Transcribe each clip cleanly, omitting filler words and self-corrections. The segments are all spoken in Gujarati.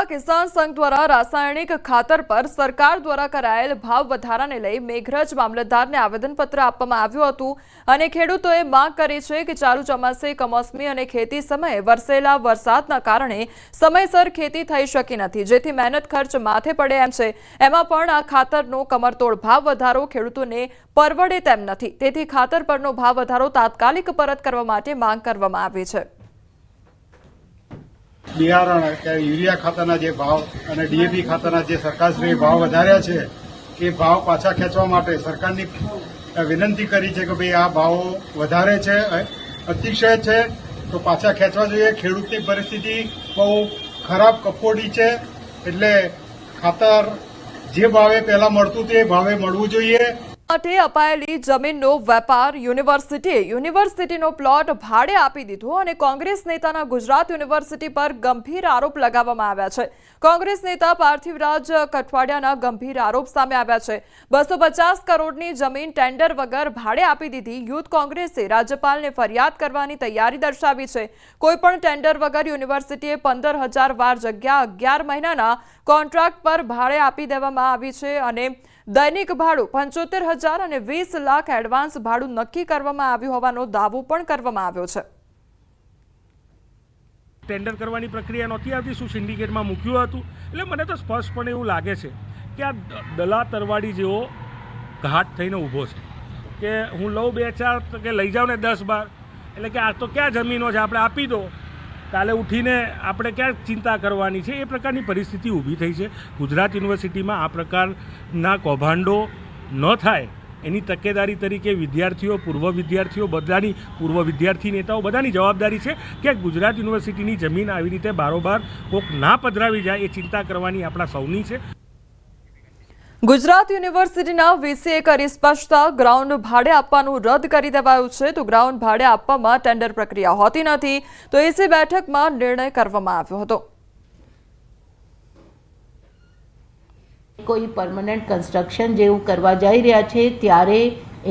કિસાન સંઘ દ્વારા રાસાયણિક ખાતર પર સરકાર દ્વારા કરાયેલ ભાવ વધારાને લઈ મેઘરજ મામલતદારને આવેદનપત્ર આપવામાં આવ્યું હતું અને ખેડૂતોએ માંગ કરી છે કે ચાલુ ચોમાસે કમોસમી અને ખેતી સમયે વરસેલા વરસાદના કારણે સમયસર ખેતી થઈ શકી નથી, જેથી મહેનત ખર્ચ માથે પડે એમ છે। એમાં પણ આ ખાતરનો કમરતોડ ભાવ વધારો ખેડૂતોને પરવડે તેમ નથી, તેથી ખાતર પરનો ભાવ વધારો તાત્કાલિક પરત કરવા માટે માંગ કરવામાં આવી છે। બિયારણ કે યુરિયા ખાતરના જે ભાવ અને ડીએપી ખાતરના જે સરકારશ્રીએ ભાવ વધાર્યા છે એ ભાવ પાછા ખેંચવા માટે સરકારની વિનંતી કરી છે કે ભાઈ આ ભાવ વધારે છે, અતિશય છે, તો પાછા ખેંચવા જોઈએ। ખેડૂતની પરિસ્થિતિ બહુ ખરાબ કફોડી છે, એટલે ખાતર જે ભાવે પહેલા મળતું તે ભાવે મળવું જોઈએ। માટે અપાયેલી જમીનનો વેપાર યુનિવર્સિટીનો પ્લોટ ભાડે આપી દીધો અને કોંગ્રેસ નેતાના ગુજરાત યુનિવર્સિટી પર ગંભીર આરોપ લગાવવામાં આવ્યા છે। કોંગ્રેસ નેતા પાર્થિવરાજ કઠવાડિયાના ગંભીર આરોપ સામે આવ્યા છે। 250 કરોડની જમીન ટેન્ડર વગર ભાડે આપી દીધી। યુથ કોંગ્રેસે રાજ્યપાલને ફરિયાદ કરવાની તૈયારી દર્શાવી છે। કોઈપણ ટેન્ડર વગર યુનિવર્સિટીએ 15,000 વાર જગ્યા 11 મહિનાના કોન્ટ્રાક્ટ પર ભાડે આપી દેવામાં આવી છે અને દૈનિક ભાડું 75,000 અને 20 લાખ એડવાન્સ ભાડું નક્કી કરવામાં આવ્યું હોવાનો દાવો પણ કરવામાં આવ્યો છે। ટેન્ડર કરવાની પ્રક્રિયા નહોતી આવતી, શું સિન્ડિકેટમાં મૂક્યું હતું? એટલે મને તો સ્પષ્ટપણે એવું લાગે છે કે આ દલા તરવાડી જેવો ઘાટ થઈને ઊભો છે કે હું લઉં 2-4 કે લઈ જાઉં ને 10-12, એટલે કે આ તો ક્યાં જમીનો છે, આપણે આપી દો, કાલે ઉઠીને આપણે ક્યાં ચિંતા કરવાની છે, એ પ્રકારની પરિસ્થિતિ ઊભી થઈ છે। ગુજરાત યુનિવર્સિટીમાં આ પ્રકારના કૌભાંડો ન થાય એની તકેદારી તરીકે વિદ્યાર્થીઓ, પૂર્વ વિદ્યાર્થીઓ, બધાની પૂર્વ વિદ્યાર્થી નેતાઓ બધાની જવાબદારી છે કે ગુજરાત યુનિવર્સિટીની જમીન આવી રીતે બારોબાર કોક ના પધરાવી જાય એ ચિંતા કરવાની આપણા સૌની છે। ગુજરાત યુનિવર્સિટીના વીસીએ કરી સ્પષ્ટતા, ગ્રાઉન્ડ ભાડે આપવાનું રદ કરી દેવાયું છે। તો ગ્રાઉન્ડ ભાડે આપવામાં ટેન્ડર પ્રક્રિયા હોતી નથી, તો એસી બેઠકમાં નિર્ણય કરવામાં આવ્યો હતો। કોઈ પરમનન્ટ કન્સ્ટ્રક્શન જેવું કરવા જઈ રહ્યા છે ત્યારે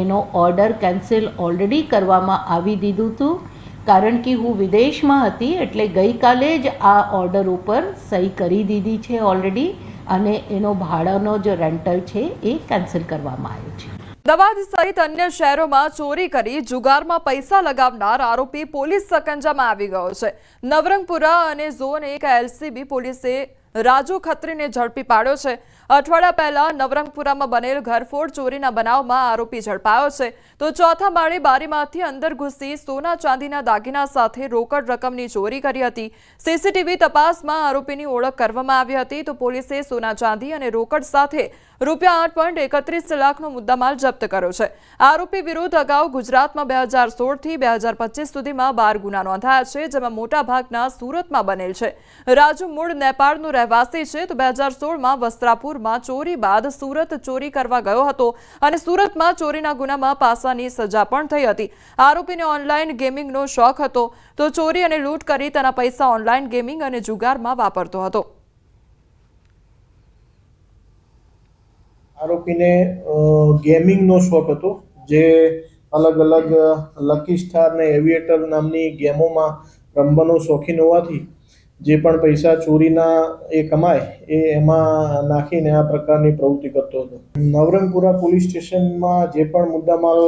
એનો ઓર્ડર કેન્સલ ઓલરેડી કરવામાં આવી દીધું હતું, કારણ કે હું વિદેશમાં હતી એટલે ગઈકાલે જ આ ઓર્ડર ઉપર સહી કરી દીધી છે ઓલરેડી, અને એનો ભાડાનો જે રેન્ટલ છે એ કેન્સલ કરવામાં આવ્યો છે। અમદાવાદ સહિત અન્ય શહેરોમાં ચોરી કરી જુગારમાં પૈસા લગાવનાર આરોપી પોલીસ સકંજામાં આવી ગયો છે। નવરંગપુરા અને ઝોન 1 એલસીબી પોલીસે રાજુ ખત્રીને ઝડપી પાડ્યો છે। અઠવાડિયા પહેલા નવરંગપુરામાં બનેલ ઘરફોડ ચોરીના બનાવમાં આરોપી ઝડપાયો છે, તો ચોથા માળે બારીમાંથી અંદર ઘૂસી સોના ચાંદીના દાગીના સાથે રોકડ રકમની ચોરી કરી હતી। સીસીટીવી તપાસમાં આરોપીની ઓળખ કરવામાં આવી હતી, તો પોલીસે સોના ચાંદી અને રોકડ સાથે રૂપિયા 8.31 લાખનો મુદ્દામાલ જપ્ત કર્યો છે। આરોપી વિરુદ્ધ અગાઉ ગુજરાતમાં 2016 થી 2025 સુધીમાં 12 ગુના નોંધાયા છે, જેમાં મોટાભાગના સુરતમાં બનેલ છે। રાજુ મૂળ નેપાળનો રહેવાસી છે, તો 2016માં વસ્ત્રાપુરમાં ચોરી બાદ સુરત ચોરી કરવા ગયો હતો અને સુરતમાં ચોરીના ગુનામાં પાસાની સજા પણ થઈ હતી। આરોપીને ઓનલાઈન ગેમિંગનો શોખ હતો, તો ચોરી અને લૂંટ કરી તેના પૈસા ઓનલાઈન ગેમિંગ અને જુગારમાં વાપરતો હતો। આરોપીને ગેમિંગનો શોખ હતો, જે અલગ અલગ લકી સ્ટાર ને એવિએટર નામની ગેમોમાં રમવાનો શોખીન હોવાથી જે પણ પૈસા ચોરીના એ કમાય એ એમાં નાખીને આ પ્રકારની પ્રવૃત્તિ કરતો હતો। નવરંગપુરા પોલીસ સ્ટેશનમાં જે પણ મુદ્દામાલ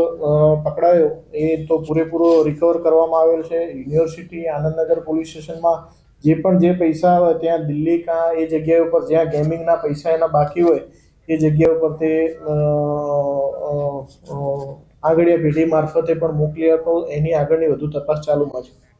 પકડાયો એ તો પૂરેપૂરો રિકવર કરવામાં આવેલ છે। યુનિવર્સિટી આનંદનગર પોલીસ સ્ટેશનમાં જે પૈસા આવે ત્યાં દિલ્હી એ જગ્યા ઉપર જ્યાં ગેમિંગના પૈસા એના બાકી હોય એ જગ્યા ઉપર તે આગળિયા પેઢી મારફતે પણ મોકલી હતો। એની આગળની વધુ તપાસ ચાલુમાં છે।